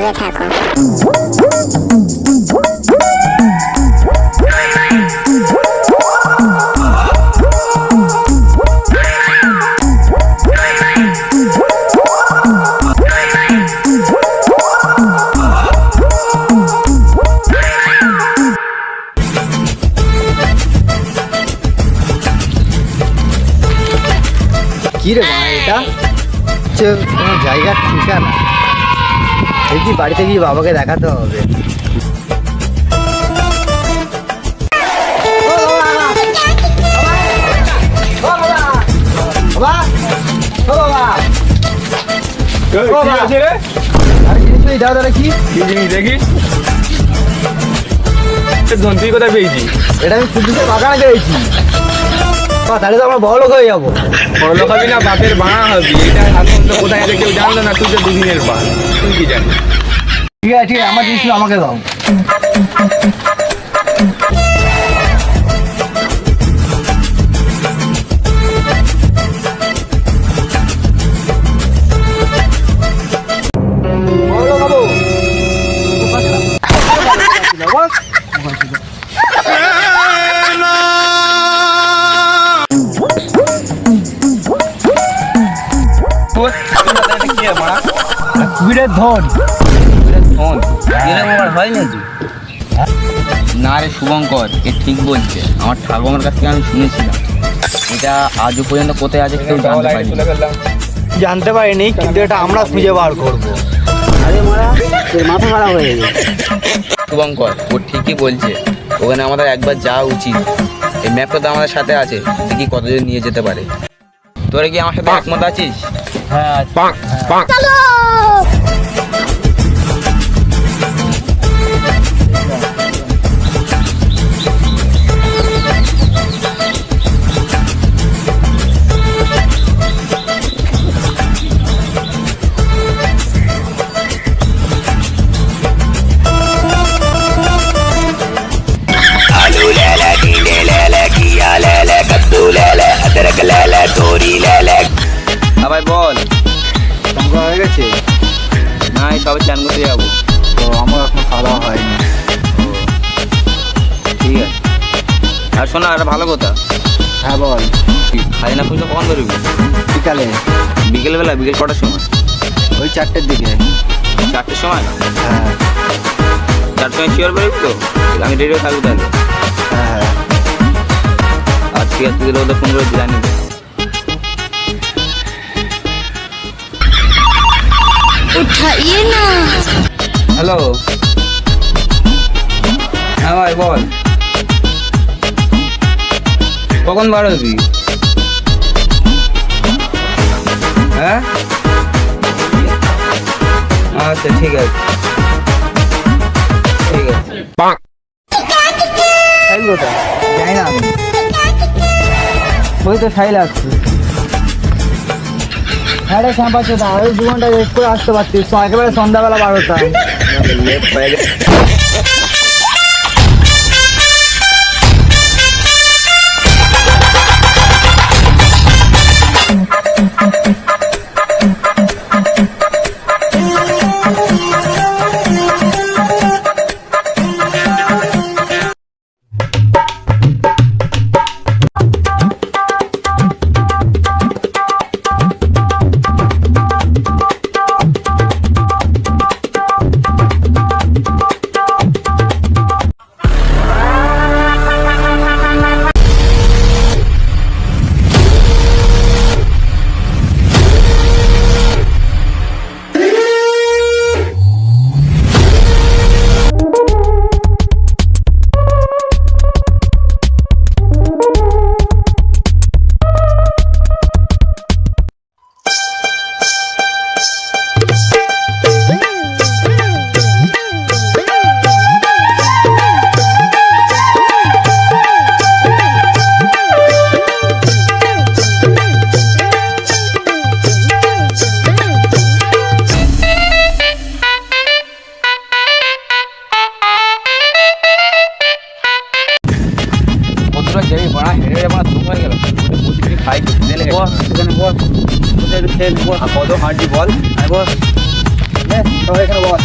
দূরে থাকো। কি রে মা, এটা হচ্ছে তোমার জায়গার ঠিকানা। দেখি বাড়িতে গিয়ে বাবাকে দেখাতে হবে। তুই কোথায় পেয়েছি? এটা আমি কুদ্দুসের বাগানে পেয়েছি। তাহলে তো আমরা বড় লোক হয়ে যাবো। বড় লোক হবি না, বাপের ভাঙা হবি। এটা এখন তো কোথায় আছে কেউ জানলো না, তুই তো দুদিনের পা, তুই কি জানিস? ঠিক আছে ঠিক আছে, আমার জিনিস আমাকে দাও। কুবিরের ধন হয় নাকি? না রে শুভঙ্কর, এ ঠিক বলছে। আমার ঠাকুমার কাছ থেকে আমি শুনেছিলাম। এটা আজও পর্যন্ত কোথায় আছে কেউ জানতে পারেনি। জানতে পারিনি, কিন্তু এটা আমরা খুঁজে বার করবো। আরে মারা, তোর মাথা খারাপ হয়ে গেছে। শুভঙ্কর ও ঠিকই বলছে, ওখানে আমাদের একবার যাওয়া উচিত। এই ম্যাপটা তো আমাদের সাথে আছে, দেখি কতজন নিয়ে যেতে পারে। তোরা কি আমার সাথে একমত আছিস? হ্যাঁ ভাই বল, হয়ে গেছে? না এই সবে চান করতে যাবো। তো আমার এখন খাওয়া হয়নি। ঠিক আছে। আর শোনা, একটা ভালো কথা। হ্যাঁ বল। খাজনা খুঁজতে কখন বেরোবি? বিকালে। বিকেলবেলা? বিকেল কটার সময়? ওই 4টের দিকে। 4টের সময়? হ্যাঁ 4টার সময় শিওর বেরোবি তো? আমি রেডিও থাকবো তাহলে। হ্যাঁ হ্যাঁ। আর ঠিক আছে, তুই ওদের ফোন করে জানি। উঠাইয়ে না। হ্যালো, হ্যাঁ ভাই বল, কখন বার হবি? হ্যাঁ আচ্ছা ঠিক আছে ঠিক আছে। সাইল কোথায়? জানি না আমি। ওই তো সাইল আসছে। হ্যাঁ রে শ্যাম্পাচ্ছে, ওই 2 ঘন্টা রেস্ট করে আসতে পারতিস তো, একেবারে সন্ধ্যাবেলা 12টায়। কত হাঁটছি বল? সবাই এখানে বস।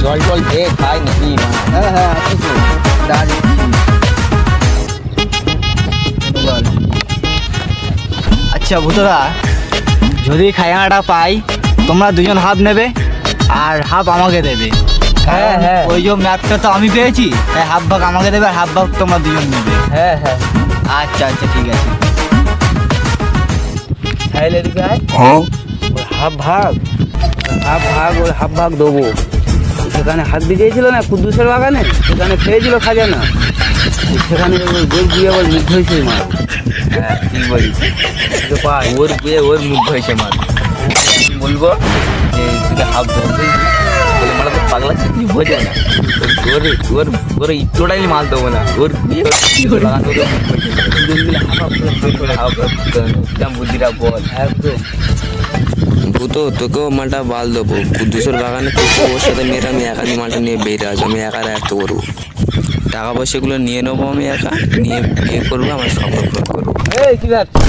জল টল খেয়ে খাই নাকি? হ্যাঁ হ্যাঁ আছে তো, দাঁড়িয়ে জল। আচ্ছা ভূতদা, যদি খায়াটা পাই তোমরা দুজন হাফ নেবে আর হাফ আমাকে দেবে। হ্যাঁ, হ্যাঁ। ওই যে ম্যাপটা তো আমি পেয়েছি, তাই হাফ ভাগ আমাকে দেবে আর হাফ ভাগ তোমরা দুজন নেবে। হ্যাঁ হ্যাঁ আচ্ছা আচ্ছা ঠিক আছে। খাইলে এদিকে আয়। ওর হাফ ভাগ ওর হাফ ভাগ দেবো। সেখানে হাত দিয়েছিল না কুদ্দুসের বাগানে, সেখানে খেয়েছিল খাজানা, সেখানে ওর বিয়ে আবার মুগ্ধ হয়েছে মা। হ্যাঁ ঠিক বলিস, ওর বিয়ে ওর মুখ হয়েছে মার। বলবো যে তুই হাফ দেবো বলে মানে তো পাগলা কি বোঝে না, ওর ওর ওর ইটোটাই মাল দেবো না, ওর বিয়ে বুদ্ধিটা বল। ভূতো তোকেও মালটা বাল দেবো, কুদ্দুসের বাগানে তোকে ওর সাথে মেয়েরা আমি একাধিক মালটা নিয়ে বেরিয়ে আসবো, আমি একা রাখতে করবো, টাকা পয়সাগুলো নিয়ে নেবো, আমি একা নিয়ে বিয়ে করবো, আমার স্বপ্ন পূরণ করবো। এই কি ব্যাপার?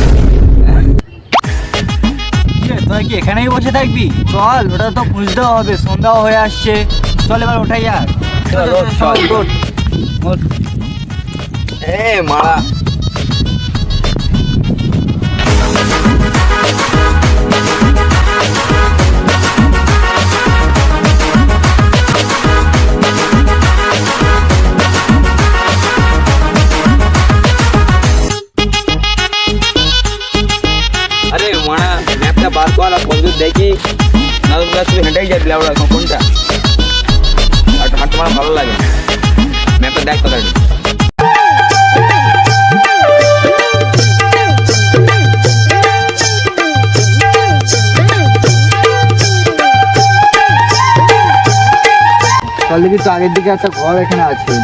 তোরা কি এখানেই বসে থাকবি? চল, ওটা তো বুঝতেও হবে, সন্ধ্যাও হয়ে আসছে। চল এবার ওঠাই যাক। চল। মারা আরে মারা ম্যাপটা বার কর আর বন্ধু দেখি না, তোমরা শুধু হেঁটেই যাবি ওরা কোনটা আর হাঁটতে আমার ভালো লাগে। ম্যাপটা দেখ তাড়াতাড়ি। তাহলে কিন্তু আগের দিকে একটা ঘর এখানে আছে।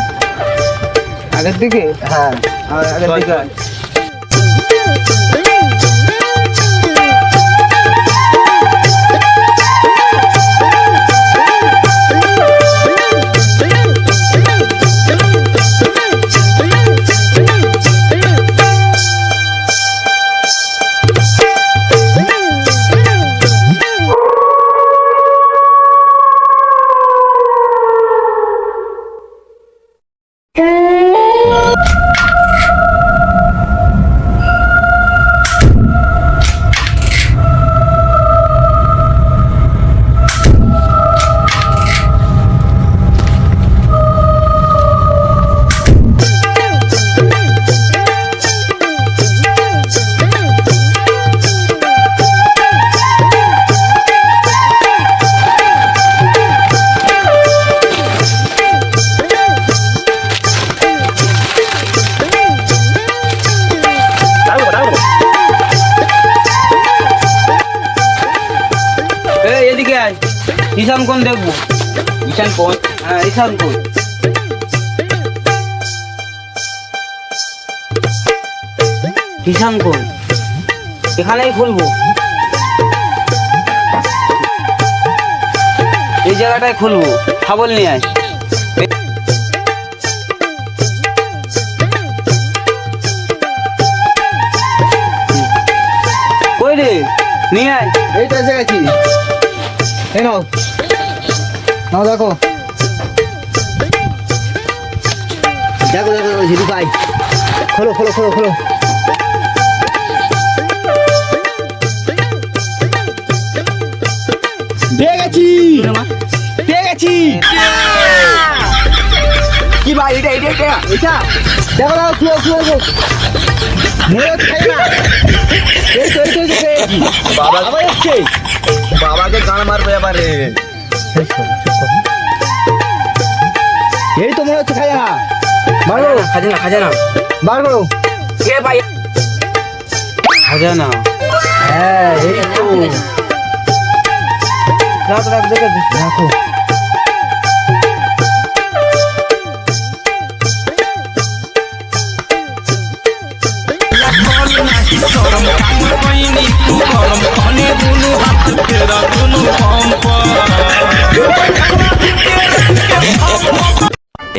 আগের দিকে? হ্যাঁ আগের দিকে চল। ঈশান কোন দেখবো? ঈশান কোন? হ্যাঁ ঈশান কোন? ঈশান কোন? এখানেই খুলবো, এই জায়গাটায় খুলবো। খাবল নিয়ে আয়। কই রে, নিয়ে আয়। এই তো এসে গেছি। এই নাও নাও, দেখো দেখো দেখো ঝিরি পাই। খোলো খোলো খোলো খোলো। পেয়ে গেছি পেয়ে গেছি। কি ভাই এটা এটা এটা এটা দেখো দেখো, খুলো খুলো খুলো। মনে হচ্ছে খাই না। এই তো এই তো এই তো পেয়ে গেছি। বাবা আবার এসছে। বাবাকে গান মারবে এবারে। এই তো মনে হচ্ছে খাই না। মারবো খাজানা খাজানা মারবো। কে ভাই? খাজানা। হ্যাঁ এই তো রাখ রাখ দেখে রাখো।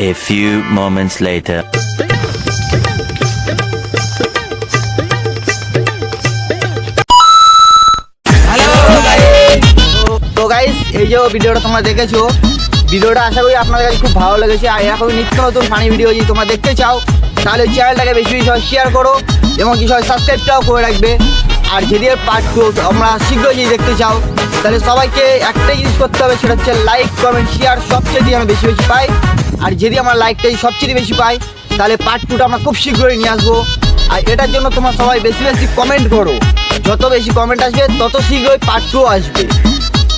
A few moments later. এই যে ভিডিওটা তোমরা দেখেছো, ভিডিওটা আশা করি আপনাদের কাছে খুব ভালো লেগেছে। আর এরকম নিত্য নতুন ফানি ভিডিও যদি তোমরা দেখতে চাও তাহলে চ্যানেলটাকে বেশি বেশি শেয়ার করো এবং কি সবাই সাবস্ক্রাইবটাও করে রাখবে। আর যদি এর পার্ট 2 আমরা শীঘ্রই যদি দেখতে চাও তাহলে সবাইকে একটাই জিনিস করতে হবে, সেটা হচ্ছে লাইক কমেন্ট শেয়ার সবচেয়ে যদি আমরা বেশি বেশি পাই। আর যদি আমরা লাইকটাই সবচেয়ে বেশি পাই তাহলে পার্ট 2টা আমরা খুব শীঘ্রই নিয়ে আসবো। আর এটার জন্য তোমরা সবাই বেশি বেশি কমেন্ট করো, যত বেশি কমেন্ট আসবে তত শীঘ্রই পার্ট 2 আসবে।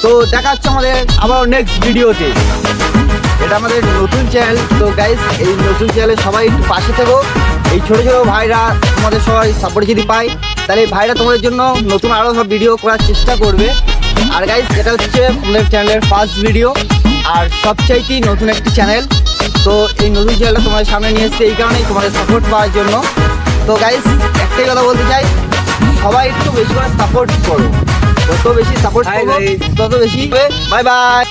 তো দেখা হচ্ছে আমাদের আবার নেক্সট ভিডিওতে। এটা আমাদের নতুন চ্যানেল, তো গাইস এই নতুন চ্যানেলে সবাই একটু পাশে থেকো। এই ছোটো ছোটো ভাইরা তোমাদের সবাই সাপোর্ট যদি পায় তাহলে এই ভাইরা তোমাদের জন্য নতুন আরও সব ভিডিও করার চেষ্টা করবে। আর গাইস এটা হচ্ছে আমাদের চ্যানেলের ফার্স্ট ভিডিও আর সবচাইতেই নতুন একটি চ্যানেল। তো এই নতুন চ্যানেলটা তোমাদের সামনে নিয়ে এসেছে এই কারণেই তোমাদের সাপোর্ট পাওয়ার জন্য। তো গাইস একটাই কথা বলতে চাই, সবাই একটু বেশি করে সাপোর্ট করো, যত বেশি সাপোর্ট করো তত বেশি। Bye bye.